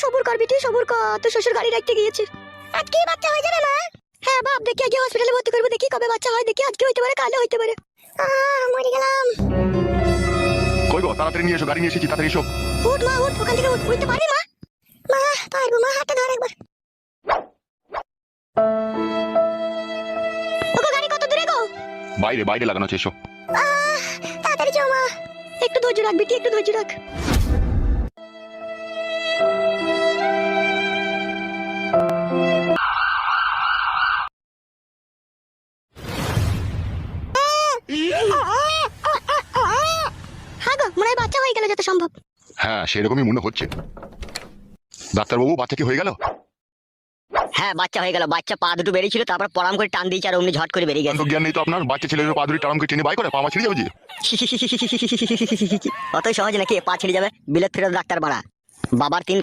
সবুর কর বিটি, সবুর কর। তোর শ্বশুর গাড়ি রাখতে গিয়েছে। আজকে বাচ্চা হয়ে যাবে মা? হ্যাঁ বাপ, দেখি আজকে হসপিটালে ভর্তি করবো, দেখি কবে বাচ্চা হয়, দেখি আজকে হইতে পারে, কালও হইতে পারে। মরে গেলাম। কই গো, তাড়াতাড়ি নিয়ে এসো, গাড়ি নিয়ে এসেছি, তাড়াতাড়ি এসো। উঠ মা উঠ, ওখান থেকে উঠতে পারি মা? মা পারবো মা, হাতটা ধর একবার। ওগো গাড়ি কত দূরে গো? বাইরে বাইরে লাগানো আছে, এসো। তাড়াতাড়ি চো মা। একটু ধৈর্য রাখ বিটি, একটু ধৈর্য রাখ। হ্যাঁ গো, মনে হয় বাচ্চা হয়ে গেল যত সম্ভব। হ্যাঁ সেরকমই মনে হচ্ছে। ডাক্তারবাবু, বাচ্চা কি হয়ে গেল? হ্যাঁ বাচ্চা হয়ে গেল। বাচ্চা পা দুটো বেরিয়েছিল, তারপর পরাম করে টান দিয়েছে আর অমনি ঝট করে বেরিয়ে গেছে। তো জ্ঞান নেই তো আপনার? বাচ্চা ছেলেদের পা ধরে টারামকে টেনে বাই করে পা ছিঁড়ে যাবে যে। অতই সহজ নাকি পা ছিঁড়ে যাবে? বিলেত ফেরত ডাক্তার বাড়া। বাবার 3